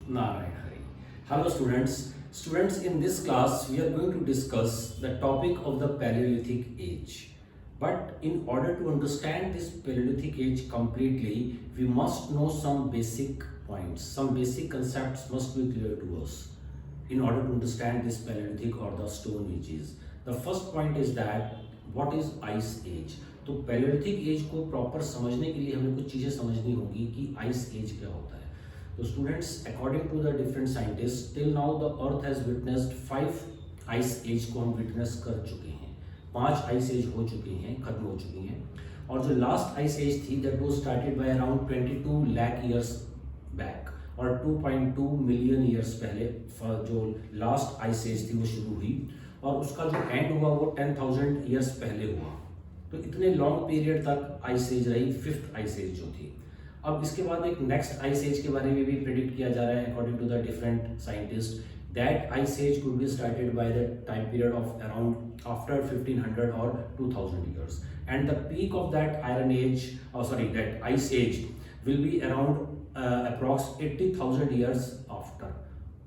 Narayan Hari. Hello students. Students, in this class we are going to discuss the topic of the Paleolithic age. But in order to understand this Paleolithic age completely, we must know some basic points. Some basic concepts must be clear to us in order to understand this Paleolithic or the Stone Ages. The first point is that what is Ice Age? तो palaeolithic as को proper समझने के लिए हमें कुछ चीज़ें समझनी होगी कि आइस एज क्या होता है. तो students, according to the different scientist, till now the earth has witnessed 5 ice age को हम विटनेस कर चुके हैं. 5 आइस एज हो चुकी हैं, खत्म हो चुकी हैं. और जो लास्ट आइस एज थी that was started by around 22 lakh years back, और 2.2 मिलियन ईयर्स पहले जो लास्ट आइस एज थी वो शुरू हुई, और उसका जो एंड हुआ वो 10,000 ईयर्स पहले हुआ. तो इतने लॉन्ग पीरियड तक आइस एज रही, 5th आइस एज जो थी. अब इसके बाद एक नेक्स्ट आइस एज के बारे में भी प्रेडिक्ट किया जा रहा है according to the different scientist. That ice age could be started by the time period of around after 1500 और 2000 years, and the peak of that iron age, that ice age will be around approx 80,000 years after.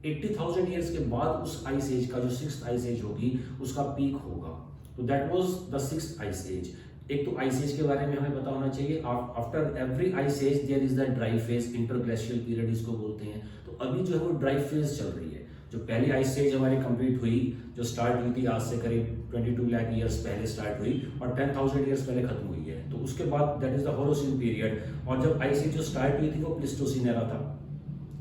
80,000 years के बाद उस ice as का जो 6th ice as होगी उसका peak होगा. तो that was the 6th ice age. एक तो आइस एज के बारे में हमें पता होना चाहिए. After every ice age there is the dry phase, interglacial period इसको बोलते हैं. तो अभी जो है वो ड्राई फेज चल रही है. जो पहली आइस एज हमारी कंप्लीट हुई, जो स्टार्ट हुई थी आज से करीब 22 लाख ईयर्स पहले स्टार्ट हुई और 10,000 ईयर्स पहले खत्म हुई है. तो उसके बाद that is the Holocene period. और जब आइस एज जो स्टार्ट हुई थी वो प्लीस्टोसीन एरा था.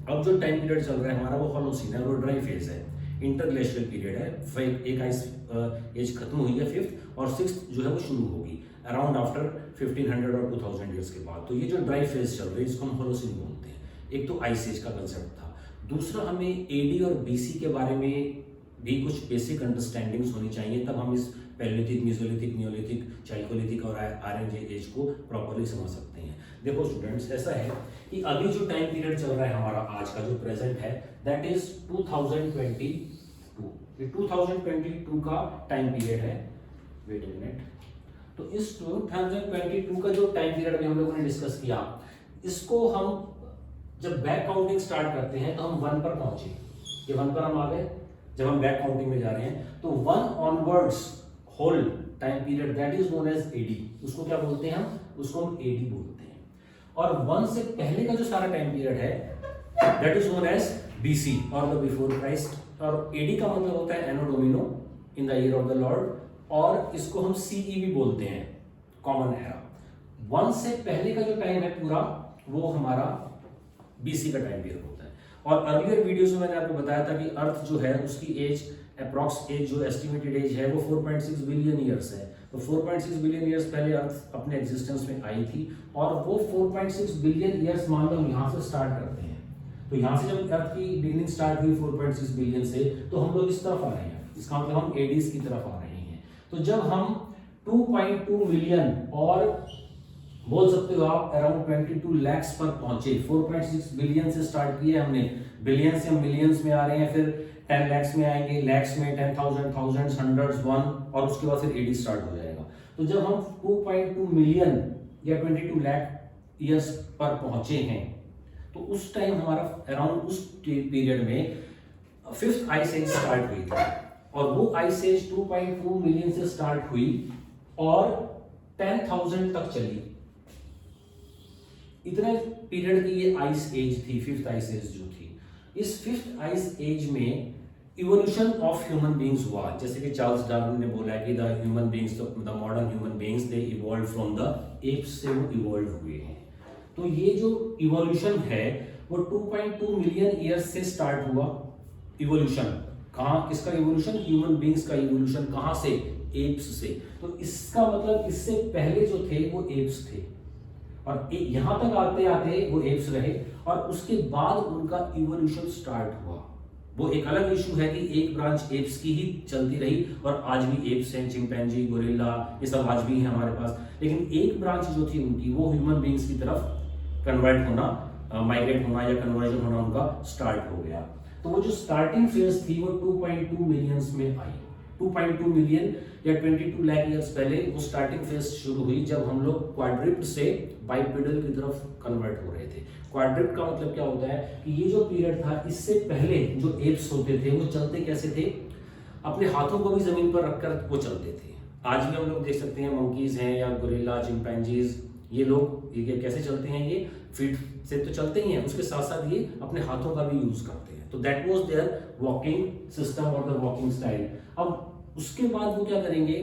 अब जो टाइम पीरियड चल रहा है हमारा वो होलोसीन है, वो ड्राई फेज है, इंटरग्लेशियल पीरियड है. एक आइस एज खत्म हुई है 5th, और 6th जो है वो शुरू होगी अराउंड आफ्टर 1500 और 2000 ईयर्स के बाद. तो ये जो ड्राई फेज चल रही है इसको हम होलोसीन बोलते हैं. एक तो आइस एज का कंसेप्ट था. दूसरा, हमें एडी और बीसी के बारे में भी कुछ बेसिक अंडरस्टैंडिंग्स होनी चाहिए, तब हम इस पैलेलिथिक, मेसोलिथिक, नियोलिथिक, चाइल्कोलिथिक और आयरन एज को प्रॉपर्ली समझ सकते हैं. देखो स्टूडेंट्स, ऐसा है कि अभी जो टाइम पीरियड चल रहा है हमारा आज का जो प्रेजेंट है दैट इज 2022. ये 2022 का टाइम पीरियड है. Wait a minute. तो इस 2022 का जो टाइम पीरियड में हम लोगों ने डिस्कस किया, इसको हम जब बैक काउंटिंग स्टार्ट करते हैं तो हम 1 पर पहुंचे. ये 1 पर हम आ गए. जब हम बैक काउंटिंग में जा रहे हैं तो 1 onwards whole time period that is known as AD. उसको क्या बोलते हैं हम? उसको हम एडी बोलते हैं. और 1 से पहले का जो सारा टाइम पीरियड है that is known as BC और द बिफोर क्राइस्ट. और एडी का मतलब होता है anno domini, in the year of the Lord, और इसको हम सीई भी बोलते हैं, कॉमन एरा. 1 से पहले का जो टाइम है पूरा वो हमारा बीसी का टाइम पीरियड होता है. और अर्लियर वीडियोस में मैंने आपको बताया था कि अर्थ जो है उसकी एज, अप्रॉक्स एज जो एस्टिमेटेड एज है वो 4.6 बिलियन ईयर्स है. तो 4.6 बिलियन ईयर्स पहले अर्थ अपने एग्जिस्टेंस में आई थी, और वो 4.6 बिलियन ईयर्स मान लो हम यहाँ से स्टार्ट करते हैं. तो यहाँ से जब अर्थ की बिगिनिंग स्टार्ट हुई 4.6 बिलियन से, तो हम लोग इस तरफ आ रहे हैं. इसका मतलब हम एडीज की तरफ आ रहे हैं. तो जब हम 2.2 मिलियन और बोल सकते हो आप अराउंड 22 लैक्स पर पहुंचे, 4.6 बिलियन से स्टार्ट किया हमने, बिलियन से हम मिलियंस में आ रहे हैं, फिर 10 लैक्स में आएंगे, लैक्स में 10,000, थाउजेंड्स, हंड्रेड्स, 1, और उसके बाद फिर एडी स्टार्ट हो जाएगा. तो जब हम 2.2 मिलियन या 22 लाख ईयर्स पर पहुंचे हैं तो उस टाइम हमारा अराउंड उस पीरियड में 5th आइस एज स्टार्ट हुई थी. और वो आइस एज 2.2 मिलियन से स्टार्ट हुई और 10,000 तक चली. इतने पीरियड की ये आइस एज थी, 5th आइस एज जो थी. इस 5th आइस एज में इवोल्यूशन ऑफ ह्यूमन बीइंग्स हुआ. जैसे कि चार्ल्स डार्विन ने बोला कि the human beings, the modern human beings, they evolve from the apps से वो इवॉल्व हुए हैं. तो ये जो इवोल्यूशन है वो 2.2 मिलियन ईयर्स से स्टार्ट हुआ. इवोल्यूशन कहाँ, किसका इवोल्यूशन? ह्यूमन बीइंग्स का इवोल्यूशन. कहाँ से? एप्स से. तो इसका मतलब इससे पहले जो थे वो एप्स थे, और यहां तक आते आते वो एप्स रहे, और उसके बाद उनका इवोल्यूशन स्टार्ट हुआ. वो एक अलग इशू है कि एक ब्रांच एप्स की ही चलती रही, और आज भी एप्स हैं, चिंपैंजी, गोरिल्ला, ये सब आज भी है हमारे पास. लेकिन एक ब्रांच जो थी उनकी, वो ह्यूमन बीइंग्स की तरफ कन्वर्ट होना, माइग्रेट होना या कन्वर्जन होना उनका स्टार्ट हो गया. तो वो जो स्टार्टिंग फेज थी वो 2.2 मिलियंस में आई. 2.2 मिलियन या 22 लाख ईयर्स पहले वो स्टार्टिंग फेज शुरू हुई जब हम लोग क्वाड्रिप्ड से बाइपेडल की तरफ कन्वर्ट हो रहे थे। क्वाड्रिप्ड का मतलब क्या होता है कि ये जो पीरियड था इससे पहले जो एप्स होते थे वो चलते कैसे थे, अपने हाथों को भी जमीन पर रखकर वो चलते थे। आज भी हम लोग देख सकते हैं मंकीज हैं या गोरिल्ला, चिंपैंजीज, ये लोग ये कैसे चलते हैं, ये फीट से तो चलते ही हैं, उसके साथ साथ ये अपने हाथों का भी यूज करते हैं। तो that was their walking system और द वॉकिंग स्टाइल। अब उसके बाद वो क्या करेंगे,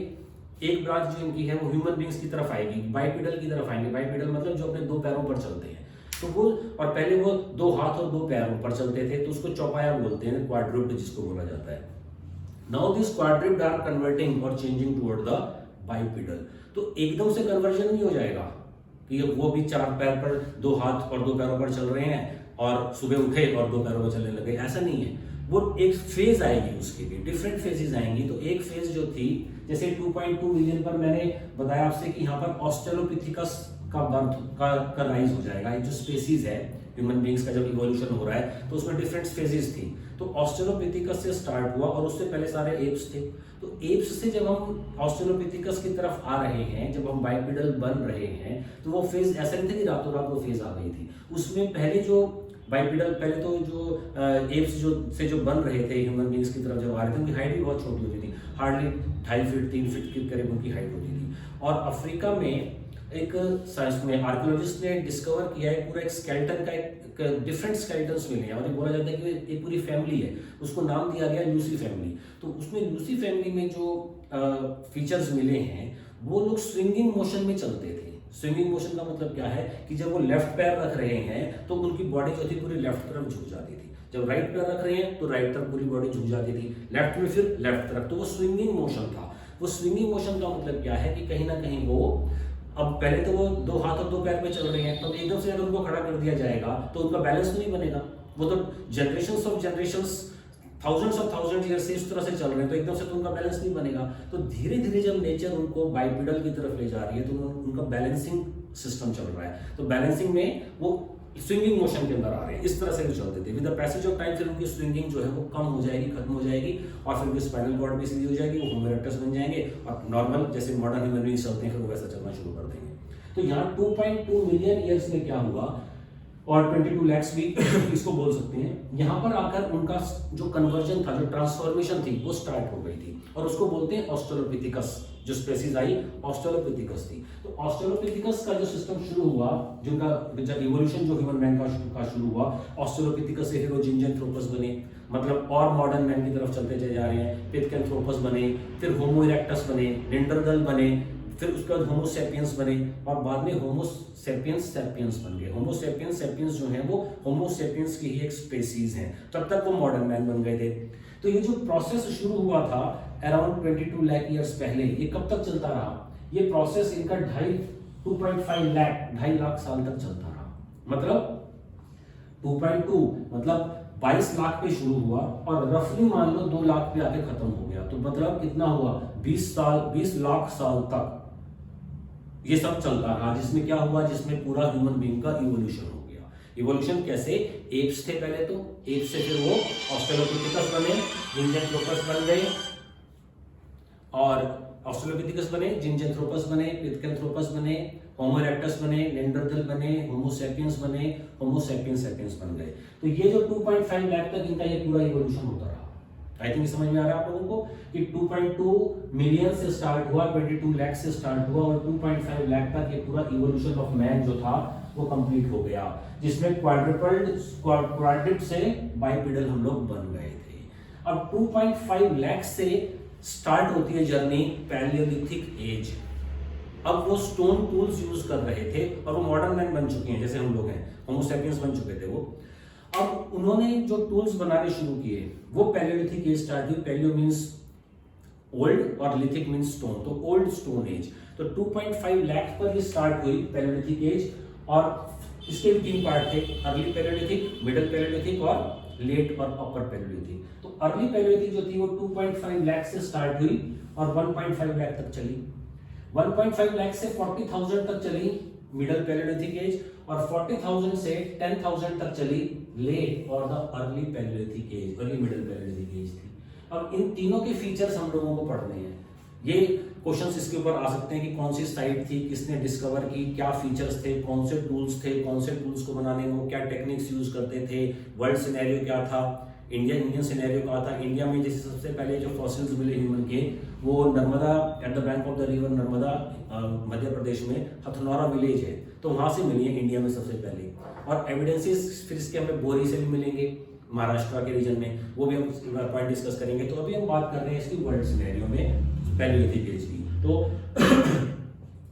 एक ब्रांच जो इनकी है वो ह्यूमन बींग्स की तरफ आएगी, बाइपेडल की तरफ आएंगे। बाइपेडल मतलब जो अपने दो पैरों पर चलते हैं। तो वो, और पहले वो दो हाथ और दो पैरों पर चलते थे, तो उसको चौपाया बोलते हैं, क्वाड्रिप्ड जिसको बोला जाता है। नाउ दिस क्वाड्रिप्ड आर कन्वर्टिंग और चेंजिंग टुवर्ड द बाइपेडल। तो एकदम से कन्वर्जन नहीं हो जाएगा कि वो भी चार पैर पर, दो हाथ और दो पैरों पर चल रहे हैं और सुबह उठे और दो पैरों पर चलने लगे, ऐसा नहीं है। वो एक फेज आएगी, उसके भी डिफरेंट फेजेस आएंगी। तो एक फेज जो थी, जैसे 2.2 मिलियन पर मैंने बताया आपसे कि यहाँ पर ऑस्ट्रेलोपिथिकस का बर्थ का राइज हो जाएगा। एक जो स्पेसीज है ह्यूमन बींग्स का, जब इवोल्यूशन हो रहा है तो उसमें डिफरेंट फेजेस थी। तो ऑस्ट्रेलोपिथिकस से स्टार्ट हुआ और उससे पहले सारे एप्स थे। तो एप्स से जब हम ऑस्ट्रेलोपिथिकस की तरफ आ रहे हैं, जब हम बाइपेडल बन रहे हैं, तो वो फेज ऐसा नहीं था कि रातों रात वो फेज आ गई थी। उसमें पहले जो बाइपेडल, पहले तो जो एप्स जो बन रहे थे ह्यूमन बींग्स की तरफ जब आ रहे थे, उनकी हाइट भी बहुत छोटी होती थी, हार्डली 2.5 फीट 3 फीट के करीब उनकी हाइट होती थी। और अफ्रीका में एक साइंस में आर्कियोलॉजिस्ट ने डिस्कवर किया है पूरा एक स्केलेटन का, एक डिफरेंट स्केलेटन्स मिले हैं और ये बोला जाता है कि एक पूरी फैमिली है, उसको नाम दिया गया लूसी फैमिली। तो उसमें लूसी फैमिली में जो फीचर्स मिले हैं वो लोग स्विंगिंग मोशन में चलते थे। स्विंगिंग मोशन का मतलब क्या है कि जब वो लेफ्ट पैर रख रहे हैं तो उनकी बॉडी जो थी पूरी लेफ्ट तरफ झुक जाती थी, जब राइट पैर रख रहे हैं तो राइट तरफ पूरी बॉडी झुक जाती थी, लेफ्ट में फिर लेफ्ट तरफ। तो वो स्विंगिंग मोशन था। वो स्विंगिंग मोशन का मतलब क्या है कि कहीं ना कहीं वो, अब पहले तो वो दो हाथ और दो पैर में चल रहे हैं, तो एकदम से अगर उनको खड़ा कर दिया जाएगा तो उनका बैलेंस तो नहीं बनेगा। वो तो generations of generations, thousands of thousand year से इस तरह से चल रहे हैं, तो एकदम से तो उनका बैलेंस नहीं बनेगा। तो धीरे धीरे जब नेचर उनको बाइपेडल की तरफ ले जा रही है तो उनका बैलेंसिंग सिस्टम चल रहा है। तो बैलेंसिंग में वो स्विंगिंग मोशन के अंदर आ रहे हैं, इस तरह से वो चलते थे। With the passage of time फिर उनकी स्विंगिंग जो है वो कम हो जाएगी, खत्म हो जाएगी, और फिर उनकी स्पाइनल कॉर्ड भी सीधी हो जाएगी, वो होमो इरेक्टस बन जाएंगे और नॉर्मल जैसे मॉडर्न ह्यूमन बीइंग्स चलते हैं फिर वो वैसा चलना शुरू कर देंगे। तो यहाँ 2.2 मिलियन ईयर्स में क्या हुआ, और 22 लैक्स भी इसको बोल सकते हैं, यहाँ पर आकर उनका जो कन्वर्जन था, जो ट्रांसफॉर्मेशन थी वो स्टार्ट हो गई थी, और उसको बोलते हैं ऑस्ट्रेलोपिथिकस। जो स्पेसीज आई ऑस्ट्रेलोपिथिकस थी। तो ऑस्ट्रेलोपिथिकस का जो सिस्टम शुरू हुआ, जिनका जब इवोल्यूशन जो ह्यूमन मैन का शुरू हुआ, ऑस्ट्रेलोपिथिकस से फिर वो जिंजैंथ्रोपस बने, मतलब और मॉडर्न मैन की तरफ चलते चले जा रहे हैं। पिथेकैंथ्रोपस बने, फिर होमो इरेक्टस बने, निएंडरथल बने, फिर उसके बाद होमो सैपियंस बने, और बाद में होमो सैपियंस बन गए। होमो सैपियंस जो हैं वो होमो सैपियंस की ही एक स्पेसीज हैं। तब तक वो मॉडर्न मैन बन गए थे। तो ये जो प्रोसेस शुरू हुआ था अराउंड 22 लाख ईयर्स पहले, ये कब तक चलता रहा? ये प्रोसेस इनका 2.5 लाख साल तक चलता रहा। मतलब 2.2 मतलब 22 लाख पे शुरू हुआ और रफली मान लो 2 लाख पे आके खत्म हो गया। तो मतलब कितना हुआ, 20 लाख साल तक ये सब चलता रहा, जिसमें क्या हुआ, जिसमें पूरा ह्यूमन बीइंग का इवोल्यूशन हो गया। इवोल्यूशन कैसे? एप्स थे पहले, तो एप्स से फिर वो ऑस्ट्रेलोपिथिकस बने, जिंजैंथ्रोपस बन गए, और ऑस्ट्रेलोपिथिकस बने, जिंजैंथ्रोपस बने, पिथेकैंथ्रोपस बने, होमो इरेक्टस बने, निएंडरथल बने, होमो सैपियंस बने, होमो सैपियंस बन गए। तो ये जो 2.5 लाख तक इनका ये पूरा इवोल्यूशन होता रहा। आई थिंक समझ में आ रहा है आप लोगों को कि 2.2 मिलियन से स्टार्ट हुआ, 22 लाख से स्टार्ट हुआ, और 2.5 लाख तक ये पूरा इवोल्यूशन ऑफ मैन जो था वो कंप्लीट हो गया, जिसमें क्वाड्रिप्ड से बाइपेडल हम लोग बन गए थे। अब 2.5 लाख से स्टार्ट होती है जर्नी पैलियोलिथिक एज। अब वो स्टोन टूल्स यूज कर रहे थे और वो मॉडर्न मैन बन चुके हैं, जैसे हम लोग हैं, होमो सैपियंस बन चुके थे वो। अब उन्होंने जो टूल्स बनाने शुरू किए वो पैलियोलिथिक एज स्टार्ट हुई। पैलियो मींस ओल्ड और लिथिक मींस स्टोन, तो ओल्ड स्टोन एज। तो 2.5 लाख पर ये स्टार्ट हुई पैलियोलिथिक एज, और इसके भी 3 पार्ट थे, अर्ली पैलियोलिथिक, मिडिल पैलियोलिथिक और लेट और अपर पैलियोलिथिक। तो अर्ली पैलियोलिथिक जो थी वो 2.5 लाख से स्टार्ट हुई और 1.5 लाख तक चली। 1.5 लाख से 40,000 तक चली मिडिल पैलियोलिथिक एज, और 40,000 से 10,000 तक चली लेट और the early palaeolithic age, early middle palaeolithic age थी। अब इन तीनों के फीचर्स हम लोगों को पढ़ने हैं। ये क्वेश्चंस इसके ऊपर आ सकते हैं कि कौन सी साइट थी, किसने डिस्कवर की, क्या फीचर्स थे, कौन से टूल्स थे, कौन से टूल्स को बनाने में वो क्या टेक्निक्स यूज करते थे, वर्ल्ड सिनेरियो क्या था, इंडियन सिनेरियो क्या था। इंडिया में जैसे सबसे पहले जो फॉसिल्स मिले ह्यूमन के वो Narmada at the bank of the river Narmada Madhya Pradesh में हथनौरा विलेज है, तो वहां से मिली है इंडिया में सबसे पहले। और एविडेंसेस फिर इसके हमें बोरी से भी मिलेंगे महाराष्ट्र के रीजन में, वो भी हम पॉइंट डिस्कस करेंगे। तो अभी हम बात कर रहे हैं इसकी वर्ल्ड सिनेरियो में पैलियोलिथिक एज की। तो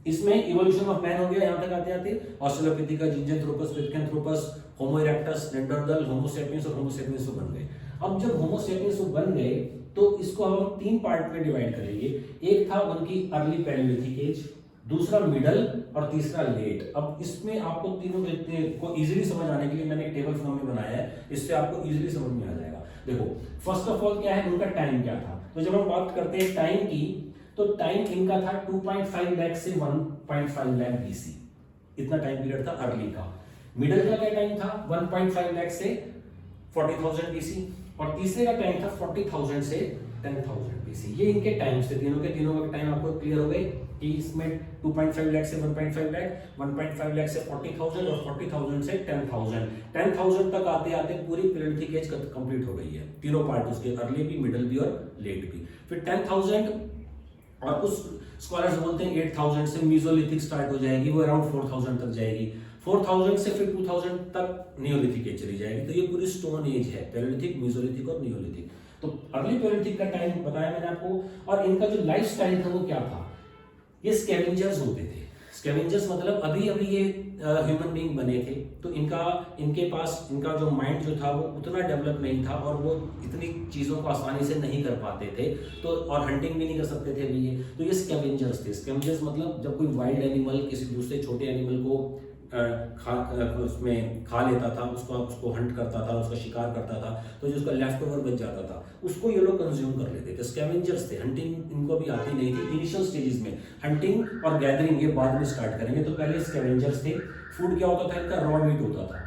इसमें इवोल्यूशन ऑफ मैन हो गया, यहाँ तक आते आते ऑस्ट्रेलोपिथिका, जिंजनथ्रोपस, पिथेकेंथ्रोपस, होमो इरेक्टस, नेंडरथल, होमो सैपियंस और होमो सैपियंस बन गए। अब जब होमो सैपियंस बन गए तो इसको हम तीन पार्ट में डिवाइड करेंगे। एक था उनकी अर्ली पैलियोलिथिक एज, दूसरा मिडल और तीसरा लेट। अब इसमें आपको तीनों को इजीली समझ आने के लिए मैंने एक टेबल फॉर्म में बनाया है, इससे आपको इजीली समझ में आ जाएगा। देखो फर्स्ट ऑफ ऑल क्या है, उनका टाइम क्या था। तो जब हम बात करते हैं टाइम की, तो टाइम इनका था 2.5 लाख से 1.5 लाख बीसी, इतना टाइम पीरियड था अर्ली का। मिडल का क्या टाइम था, 1.5 लाख से 40,000 बीसी, और तीसरे का टाइम था 40,000 से 10,000 बीसी। ये इनके टाइम्स थे, तीनों के टाइम आपको क्लियर हो गए कि इसमें 2.5 लाख से 1.5 लाख, 1.5 लाख से 40,000 और 40,000 से 10,000। 10,000 तक आते आते पूरी पैलियोलिथिक एज कंप्लीट हो गई है, तीनों पार्ट उसके, अर्ली भी, मिडल भी और लेट भी। फिर 10,000 और कुछ स्कॉलर्स बोलते हैं 8,000 से मीसोलिथिक स्टार्ट हो जाएगी, वो अराउंड 4,000 तक जाएगी। 4,000 से फिर 2,000 तक नियोलिथिक एज चली जाएगी। तो ये पूरी स्टोन एज है, पैलियोलिथिक, मीसोलिथिक और नियोलिथिक। तो अर्ली पैलियोलिथिक का टाइम बताया मैंने आपको। और इनका जो लाइफ स्टाइल था वो क्या था, ये स्कैवेंजर्स होते थे। स्कैवेंजर्स मतलब अभी अभी ये ह्यूमन बीइंग बने थे, तो इनके पास इनका जो माइंड जो था वो उतना डेवलप नहीं था और वो इतनी चीज़ों को आसानी से नहीं कर पाते थे, तो और हंटिंग भी नहीं कर सकते थे अभी ये, तो ये स्कैवेंजर्स थे। स्कैवेंजर्स मतलब जब कोई वाइल्ड एनिमल किसी दूसरे छोटे एनिमल को उसमें खा लेता था, उसको हंट करता था, उसका शिकार करता था, तो जो उसका लेफ्ट ओवर बच जाता था उसको ये लोग कंज्यूम कर लेते थे। स्कैवेंजर्स थे, हंटिंग इनको भी आती नहीं थी इनिशियल स्टेजेस में। हंटिंग और गैदरिंग ये बाद में स्टार्ट करेंगे, तो पहले स्कैवेंजर्स थे। फूड क्या होता था इनका, रॉ मीट होता था,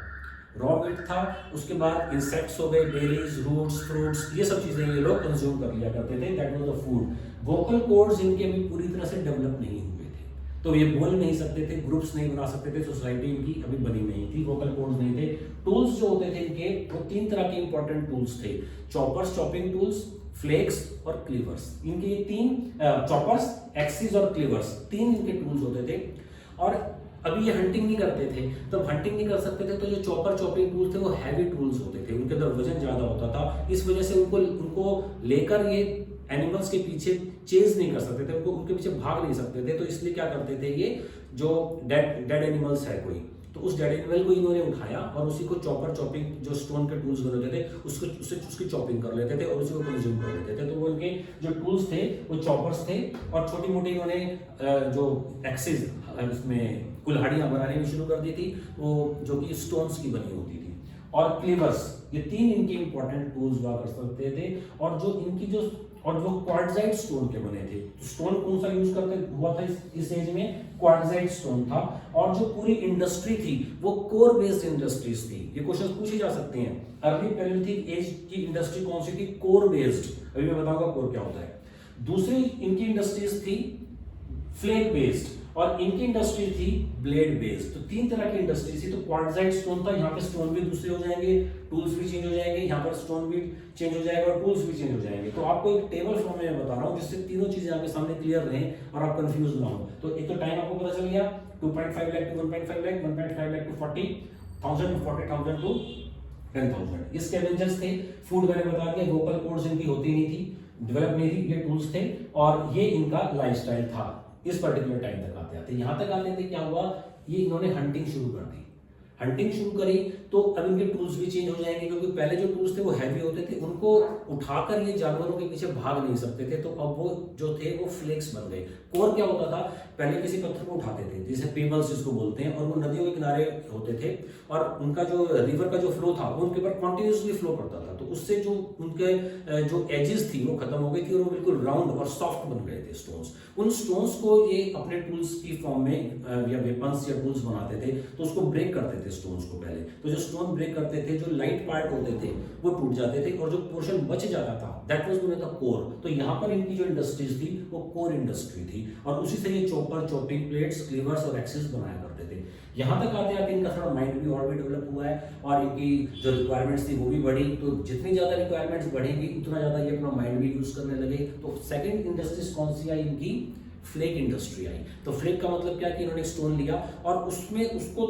रॉ मीट था। उसके बाद इंसेक्ट्स हो गए, बेरीज, रूट्स, फ्रूट्स, ये सब चीजें ये लोग कंज्यूम कर लिया करते थे, that was the food. Vocal cords इनके भी पूरी तरह से डेवलप नहीं हुए थे, तो ये बोल नहीं सकते थे, ग्रुप्स नहीं बना सकते थे, सोसाइटी इनकी अभी बनी नहीं थी, वोकल कॉर्ड्स नहीं थे। टूल्स जो होते थे इनके, वो तीन तरह के इंपॉर्टेंट टूल्स थे, चॉपर्स, चॉपिंग टूल्स, फ्लेक्स और क्लीवर्स। इनके ये तीन, चॉपर्स, एक्सिस और क्लीवर्स, तीन इनके टूल्स होते थे। और अभी ये हंटिंग नहीं करते थे, तब हंटिंग नहीं कर सकते थे, तो जो चॉपर चॉपिंग टूल्स थे वो हैवी टूल्स होते थे, उनके अंदर वजन ज्यादा होता था, इस वजह से उनको लेकर ये एनिमल्स के पीछे चेज नहीं कर सकते थे, उनके पीछे भाग नहीं सकते थे। तो इसलिए क्या करते थे, ये जो डेड एनिमल्स है कोई, तो उस डेड एनिमल को इन्होंने उठाया और उसी को चॉपर, चॉपिंग जो स्टोन के टूल्स बनाते थे उसकी चॉपिंग कर लेते थे और उसी को कंज्यूम कर लेते थे। तो वो उनके जो टूल्स थे वो चॉपर्स थे, और छोटी मोटी इन्होंने जो एक्सिस, उसमें कुल्हाड़ियां बनाने भी शुरू कर दी थी, वो जो कि स्टोन्स की बनी होती थी, और क्लीवर्स, ये तीन इनके इंपॉर्टेंट टूल्स हुआ कर सकते थे। और जो वो क्वार्टजाइट स्टोन के बने थे। स्टोन कौन सा यूज करते हुआ था इस एज में, क्वार्टजाइट स्टोन था। और जो पूरी इंडस्ट्री थी वो कोर बेस्ड इंडस्ट्रीज थी। ये क्वेश्चन पूछे जा सकते हैं, अर्ली पैलियोलिथिक एज की इंडस्ट्री कौन सी थी, कोर बेस्ड। अभी मैं बताऊंगा कोर क्या होता है। दूसरी इनकी इंडस्ट्रीज थी फ्लेक बेस्ड, और इनकी इंडस्ट्री थी ब्लेड बेस्ड। तो तीन तरह की इंडस्ट्री थी। तो क्वार्टजाइट स्टोन था, यहाँ पे स्टोन भी दूसरे हो जाएंगे, टूल्स भी चेंज हो जाएंगे, यहाँ पर स्टोन भी चेंज हो जाएगा और टूल्स भी चेंज हो जाएंगे। तो आपको एक टेबल फॉर्म में बता रहा हूँ जिससे तीनों चीजें आपके सामने क्लियर रहें और आप कंफ्यूज ना हो। तो एक तो टाइम आपको पता चल गया, 2.5 lakh to 1.5 lakh, 1.5 lakh to 40,000, 40,000 to 10,000। ये स्कैवेंजर्स थे। फूड मैंने बता दिया, वोकल कॉर्ड्स इनकी होती नहीं थी, डेवलप नहीं थी, ये टूल्स थे, और ये इनका लाइफस्टाइल था इस पर्टिकुलर टाइम तक आते आते। यहाँ तक आते थे क्या हुआ, ये इन्होंने हंटिंग शुरू कर दी। हंटिंग शुरू करी तो अब इनके टूल्स भी चेंज हो जाएंगे, क्योंकि पहले जो टूल्स थे वो हैवी होते थे, उनको उठाकर ये जानवरों के पीछे भाग नहीं सकते थे, तो अब वो जो थे वो फ्लेक्स बन गए। कोर क्या होता था, पहले किसी पत्थर को उठाते थे, जैसे पेबल्स जिसको बोलते हैं, और वो नदियों के किनारे होते थे, और उनका जो रिवर का जो फ्लो था वो उनके ऊपर कॉन्टिन्यूसली फ्लो करता था, तो उससे जो उनके जो एजेस थी वो खत्म हो गई थी और वो बिल्कुल राउंड और सॉफ्ट बन गए थे स्टोन्स। उन स्टोन्स को ये अपने टूल्स की फॉर्म में या वेपन्स या टूल्स बनाते थे, तो उसको ब्रेक करते थे स्टोन्स को पहले। तो जो स्टोन ब्रेक करते थे, जो लाइट पार्ट होते थे वो टूट जाते थे और जो पोर्शन बच जाता था that was known as the core. तो यहाँ पर इनकी जो इंडस्ट्रीज थी वो कोर इंडस्ट्री थी और उसी से ये चॉपर, चॉपिंग प्लेट्स, क्लीवर्स और एक्सिस बनाया करते थे। यहाँ तक आते आते इनका थोड़ा माइंड भी और भी डेवलप हुआ है और इनकी जो रिक्वायरमेंट्स थी वो भी बढ़ी। तो जितनी ज़्यादा रिक्वायरमेंट्स बढ़ेंगी उतना ज़्यादा ये अपना माइंड भी यूज़ करने लगे। तो सेकेंड इंडस्ट्रीज कौन सी आई इनकी? फ्लेक इंडस्ट्री आई। तो फ्लेक का मतलब क्या कि इन्होंने स्टोन लिया और उसमें उसको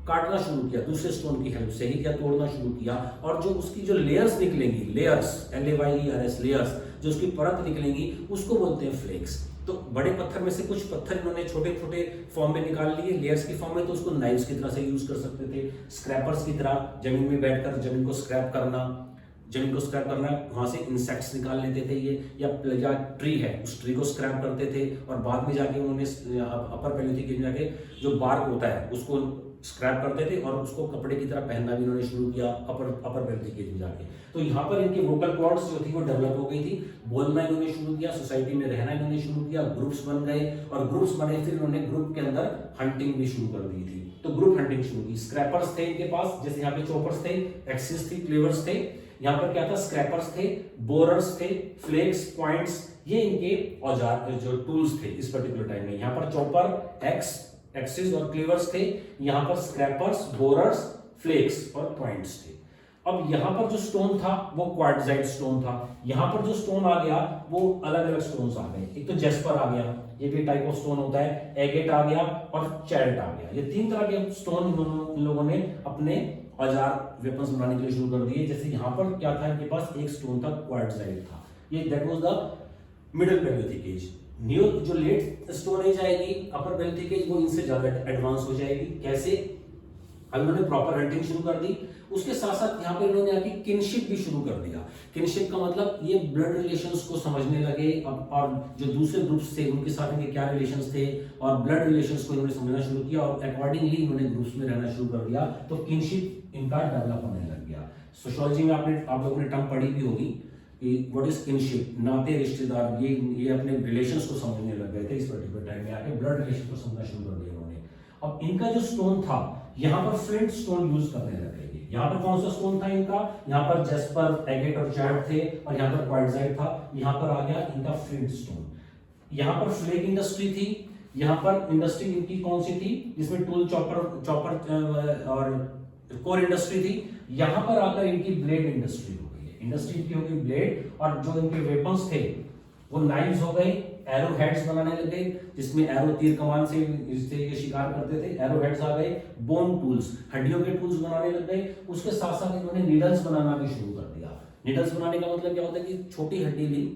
काटना शुरू किया दूसरे स्टोन की हेल्प से ही, या तोड़ना शुरू किया, और जो उसकी जो लेयर्स निकलेंगी, लेयर्स LAYERS लेयर्स, जो उसकी परत निकलेंगी उसको बोलते हैं फ्लेक्स। तो बड़े पत्थर में से कुछ पत्थर इन्होंने छोटे छोटे फॉर्म में निकाल लिए लेयर्स की फॉर्म में, तो उसको नाइफ्स की तरह से यूज कर सकते थे, स्क्रैपर्स की तरह जमीन में बैठकर जमीन को स्क्रैप करना, वहां से इंसेक्ट्स निकाल लेते थे ये, या ट्री है उस ट्री को स्क्रैप करते थे और बाद में जाके उन्होंने अपर पैलियोलिथिक एज में जाके जो बार्क होता है उसको स्क्रैप करते थे और उसको कपड़े की तरह पहनना भी इन्होंने शुरू किया अपर पैलियोलिथिक एज में जाके। तो यहाँ पर इनकी वोकल कॉर्ड्स जो थी वो डेवलप हो गई थी, बोलना इन्होंने शुरू किया, सोसाइटी में रहना इन्होंने शुरू किया, ग्रुप्स बन गए और ग्रुप्स बने, फिर इन्होंने ग्रुप के अंदर हंटिंग भी शुरू कर दी थी। तो ग्रुप हंटिंग शुरू की। स्क्रैपर्स थे इनके पास, जैसे यहाँ पे चॉपर्स थे, एक्सिस थी, क्लीवर्स थे, यहाँ पर क्या था, स्क्रैपर्स थे, बोरर्स थे, फ्लेक्स, पॉइंट्स, ये इनके औजार जो टूल्स थे इस पर्टिकुलर टाइम में। यहाँ पर चॉपर, एक्सिस और क्लीवर्स थे, यहाँ पर स्क्रैपर्स, बोरर्स, फ्लेक्स और पॉइंट्स थे। अब यहाँ पर जो स्टोन था वो क्वार्टजाइट स्टोन था। यहाँ पर जो स्टोन आ गया वो अलग अलग स्टोन्स आ गए। एक तो जेस्पर आ गया, ये भी टाइप ऑफ स्टोन होता है, एगेट आ गया और चैरेट आ गया। ये तीन तरह के स्टोन इन लोगों ने अपने औजार वेपन्स बनाने के लिए शुरू कर दिए। जैसे यहाँ पर क्या था, इनके पास एक स्टोन था, क्वार्टजाइट था, ये that was the middle palaeolithic age. New जो लेट स्टोन एज आएगी, अपर पैलियोलिथिक एज, वो इनसे ज्यादा एडवांस हो जाएगी। कैसे? अब इन्होंने प्रॉपर हंटिंग शुरू कर दी, उसके साथ साथ यहाँ पे इन्होंने आके किनशिप भी शुरू कर दिया। किनशिप का मतलब ये ब्लड रिलेशंस को समझने लगे और जो दूसरे ग्रुप्स थे उनके साथ इनके क्या रिलेशंस थे और ब्लड रिलेशंस को इन्होंने समझना शुरू किया और अकॉर्डिंगली इन्होंने ग्रुप्स में रहना शुरू कर दिया। तो किनशिप इनका डेवलप होने लग गया। सोशियोलॉजी में आप लोगों ने टर्म पढ़ी भी होगी कि व्हाट इज किनशिप, नाते, रिश्तेदार, ये अपने रिलेशंस को समझने लग गए थे। इस पर्टिकुलर टाइम में आके ब्लड रिलेशन को समझना शुरू कर दिया उन्होंने। अब इनका जो स्टोन था, यहाँ पर फ्लिंट स्टोन यूज करने लगे। यहाँ पर कौन सा स्टोन था इनका? यहाँ पर जेस्पर, एगेट और चैरेट थे और यहाँ पर क्वार्टजाइट था। यहाँ पर आ गया इनका फ्लिंट स्टोन। यहाँ पर फ्लेक इंडस्ट्री थी। यहाँ पर इंडस्ट्री इनकी कौन सी थी, जिसमें टूल, चॉपर और कोर इंडस्ट्री थी। यहाँ पर आकर इनकी ब्लेड इंडस्ट्री हो गई है। इंडस्ट्री इनकी हो गई ब्लेड, और जो इनके वेपन्स थे वो नाइव्स हो गई, एरो हेड्स बनाने लगे, जिसमें एरो, तीर कमान से इससे ये शिकार करते थे, एरो हेड्स आ गए। बोन टूल्स, हड्डियों के टूल्स बनाने लग गए। उसके साथ साथ इन्होंने नीडल्स बनाना भी शुरू कर दिया। नीडल्स बनाने का मतलब क्या होता है कि छोटी हड्डी ली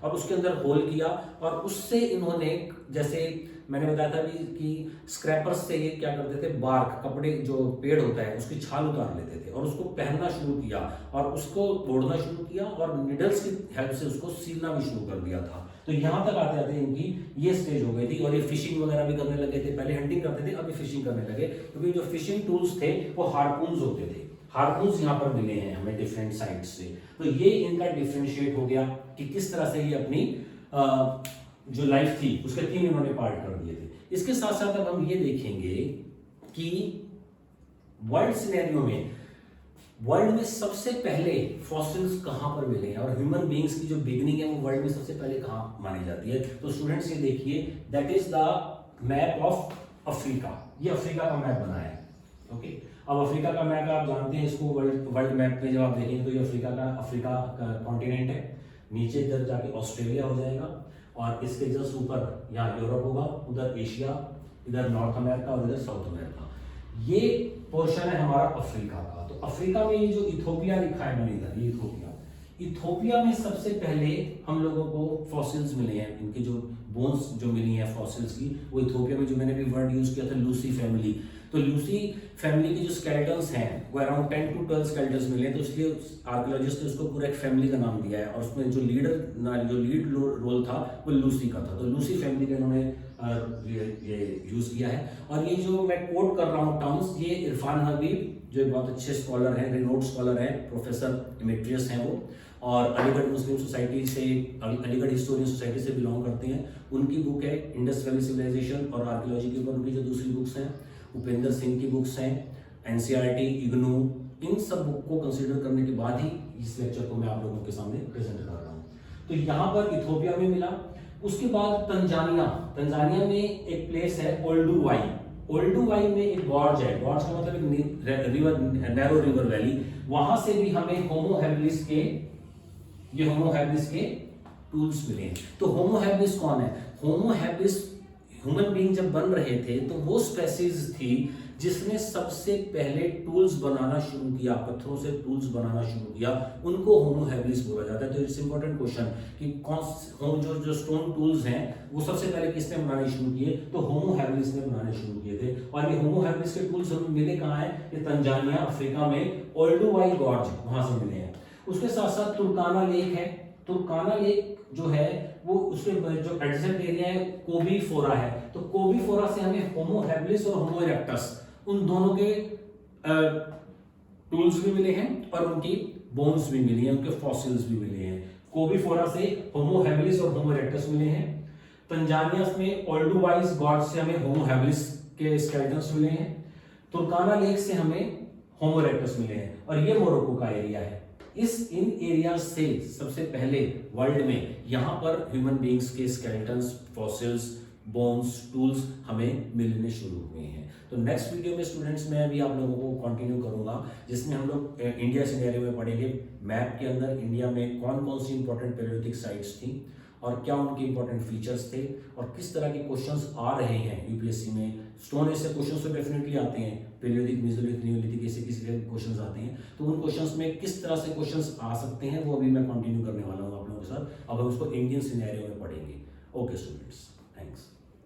और उसके अंदर होल किया और उससे इन्होंने, जैसे मैंने बताया था कि स्क्रैपर्स से ये क्या करते थे, बार्क, कपड़े, जो पेड़ होता है उसकी छाल उतार लेते थे और उसको पहनना शुरू किया और उसको तोड़ना शुरू किया और निडल्स की हेल्प से उसको सीलना भी शुरू कर दिया था। तो यहाँ तक आते आते इनकी ये स्टेज हो गई थी और ये फिशिंग वगैरह भी करने लगे थे। पहले हंटिंग करते थे, अभी फिशिंग करने लगे, क्योंकि जो फिशिंग टूल्स थे वो हार्पून्स होते थे। हार्पून्स यहाँ पर मिले हैं हमें डिफरेंट साइड्स से। तो ये इनका डिफरेंशिएट हो गया कि किस तरह से ये अपनी जो लाइफ थी उसके तीन इन्होंने पार्ट कर दिए थे। इसके साथ साथ अब हम ये देखेंगे कि वर्ल्ड सिनेरियो में, वर्ल्ड में सबसे पहले फॉसिल्स कहां पर मिले हैं और ह्यूमन बीइंग्स की जो बिगिनिंग है वो वर्ल्ड में सबसे पहले कहां मानी जाती है। तो स्टूडेंट्स ये देखिए, that is the map of Africa. ये अफ्रीका का मैप बना है। ओके, अब अफ्रीका का मैप आप जानते हैं, इसको वर्ल्ड मैप में जब आप देखेंगे तो ये अफ्रीका का कॉन्टिनेंट है। नीचे इधर जाके ऑस्ट्रेलिया हो जाएगा और इसके जस्ट ऊपर यहाँ यूरोप होगा, उधर एशिया, इधर नॉर्थ अमेरिका और इधर साउथ अमेरिका। ये पोर्शन है हमारा अफ्रीका का। तो अफ्रीका में ये जो इथोपिया लिखा है मैंने इधर, ये इथोपिया में सबसे पहले हम लोगों को फॉसिल्स मिले हैं। इनके जो बोन्स जो मिली हैं फॉसिल्स की, वो इथोपिया में, जो मैंने भी वर्ड यूज किया था, लूसी फैमिली। तो लूसी फैमिली के जो स्केलेटन्स हैं वो अराउंड 10 to 12 स्केलेटन्स मिले, तो इसलिए आर्कियोलॉजिस्ट ने उसको पूरा एक फैमिली का नाम दिया है और उसमें जो लीड रोल था वो लूसी का था। तो लूसी फैमिली का इन्होंने ये यूज किया है। और ये जो मैं कोट कर रहा हूँ टर्म्स, ये इरफान हबीब जो एक बहुत अच्छे स्कॉलर हैं, रिनोड स्कॉलर हैं, प्रोफेसर इमेट्रियस हैं वो, और अलीगढ़ मुस्लिम सोसाइटी से, अलीगढ़ हिस्टोरियन सोसाइटी से बिलोंग करते हैं। उनकी बुक है इंडस वैली सिविलाइजेशन और आर्कियोलॉजी के ऊपर उनकी जो दूसरी बुक्स हैं, उपेंद्र सिंह की बुक्स हैं, एनसीईआरटी, इग्नू, इन सब बुक को कंसीडर करने के बाद ही इस लेक्चर को मैं आप लोगों के सामने प्रेजेंट कर रहा हूँ। तो यहाँ पर इथोपिया में मिला, उसके बाद तंजानिया में एक प्लेस है ओल्डुवाई। ओल्डुवाई में एक गॉर्ज है, गॉर्ज का मतलब एक रिवर, नैरो रिवर वैली, वहां से भी हमें होमो हैबिलिस के टूल्स मिले हैं। तो होमो हैबिलिस कौन है? होमो हैबिलिस ह्यूमन बीइंग जब बन रहे थे तो वो स्पेसीज थी जिसने सबसे पहले टूल्स बनाना शुरू किया, पत्थरों से टूल्स बनाना शुरू किया, उनको होमो हैबिलिस बोला जाता है। तो इट्स इंपॉर्टेंट क्वेश्चन कि कौन जो स्टोन टूल्स हैं वो सबसे पहले किसने बनाने शुरू किए? तो होमो हैबिलिस ने बनाने शुरू किए थे। और ये होमो हैबिलिस के टूल्स हमें मिले कहाँ हैं? ये तंजानिया, अफ्रीका में ओल्डुवाई गॉर्ज, वहां से मिले हैं। उसके साथ साथ तुर्काना लेक है। तुर्काना लेक जो है वो उसके जो एडजेसेंट एरिया है कोबीफोरा है। तो कोबीफोरा से हमें होमो हैबिलिस और होमो इरेक्टस, उन दोनों के टूल्स भी मिले हैं और उनकी बोन्स भी मिली हैं, उनके फॉसिल्स भी मिले हैं। कोबीफोरा से होमो हैबिलिस और होमो इरेक्टस मिले हैं। तंजानिया में ओल्डुवाइस गॉर्ज से हमें होमो हैबिलिस के स्केलेटन्स मिले हैं। तुर्काना लेक से हमें होमो इरेक्टस मिले हैं, और ये मोरक्को का एरिया है। इन एरिया से सबसे पहले वर्ल्ड में यहाँ पर ह्यूमन बीइंग्स के स्केलेटन्स, फॉसिल्स, बोन्स, टूल्स हमें मिलने शुरू हुए हैं। तो नेक्स्ट वीडियो में स्टूडेंट्स मैं अभी आप लोगों को कंटिन्यू करूंगा, जिसमें हम लोग इंडिया सिनेरियो में पढ़ेंगे। मैप के अंदर इंडिया में कौन कौन सी इंपॉर्टेंट पैलियोलिथिक साइट्स थी और क्या उनके इंपॉर्टेंट फीचर्स थे और किस तरह के क्वेश्चंस आ रहे हैं यूपीएससी में। स्टोन एज से क्वेश्चंस तो डेफिनेटली आते हैं, पैलियोलिथिक, मेसोलिथिक, नियोलिथिक, ऐसे किसी के क्वेश्चंस आते हैं। तो उन क्वेश्चंस में किस तरह से क्वेश्चंस आ सकते हैं वो अभी मैं कंटिन्यू करने वाला हूँ आप लोगों के साथ। अब हम उसको इंडियन सिनेरियो में पढ़ेंगे। Okay students.